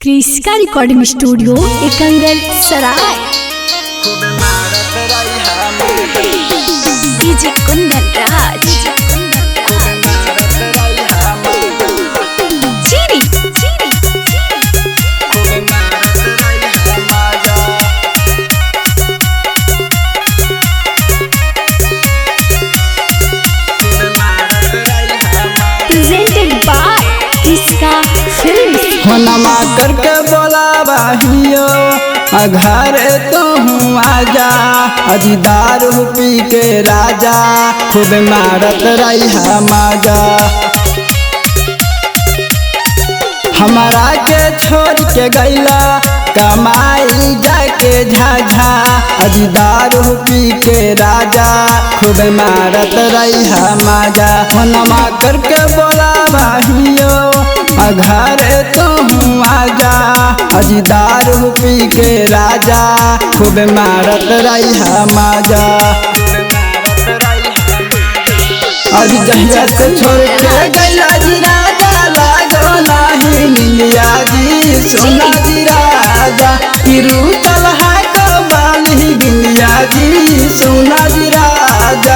क्रिस्का recording studio एकंगल सराय। DJ Kundan Raj चीरी presented by क्रिस्का films. होनमा करके बोला बाहियो घर तो हूँ आजा, अजी दारू पी के राजा खूब मारत रही माजा। हमारा के छोड़ के गैला कमाई जाके झाझा, अजी दारू पी के राजा खूब मारत रही माजा। होनमा करके बोला बाहियो घर तो हूँ आजा, अजी दारू पी के राजा खूब मारत रही माजा। अजी जहिया से छोड़ के गैला जी राजा लागो नाही मिलिया जी सोना जी राजा, फिरू तलहा कबाली गिलिया जी सोना जी राजा।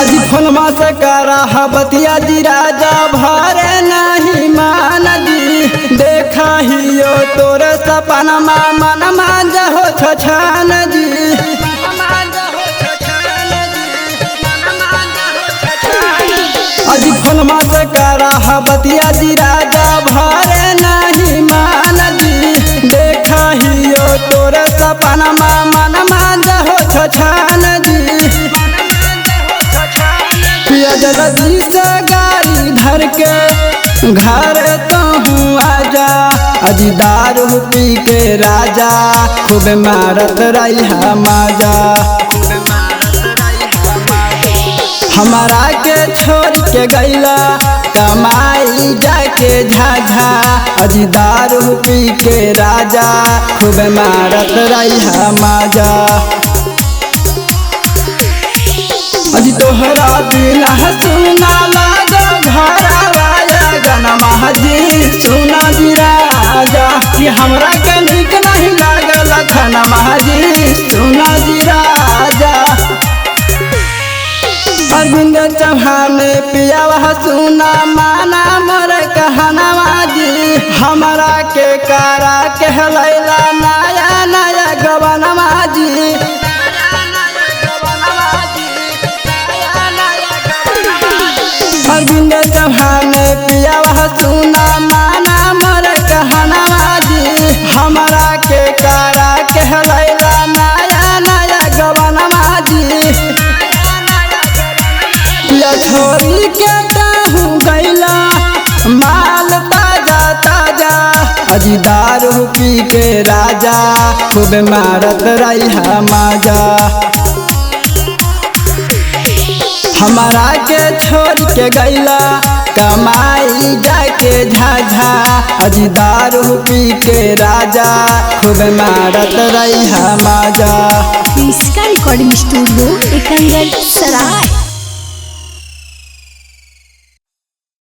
अजी फोनमा से करा बतिया जी राजा भरे नहीं मान जी, देखा हियो तोरे सपना मन मान हो छछान जी। अजी फोनमा से करा बतिया जी राजा भरे नहीं मान जी, देखा हियो तोरे सपना मन मान हो छछान जी। जल्दी से गाड़ी धर के घर तो हूँ आजा, अजी दारू पी के राजा खूब मारत रही माजा। हमारा के छोड़ के गैला कमाई जाके झाझा, अजी दारू पी के राजा खूब मारत रही माजा। अजी तोहरा बिना सुना लागा घरवाया गनमा जी सुना जी राजा, कि हमरा के निक नहीं लागल खनमा जी सुना जी राजा। अरविंद चौहान पियावा सुना माना मोर कहनवा जी, हमरा के कारा कहलैला नया नया गवनवा जी। अरविंद चौहान पियावा सुना माना मोर कहनवा जी, हमरा के कारा कहलैला नया नया गवनवा जी। या छोरी के ताहू गैला माल ताजा ताजा, अजी दारू पी के राजा खूब मारत रही माजा। हमारा के छोड़ के गैला कमाई जाके झाझा, अजी दारू पी के राजा खूब मारत रही माजा। क्रिस्का रिकॉर्डिंग स्टूडियो एकंगल सराय।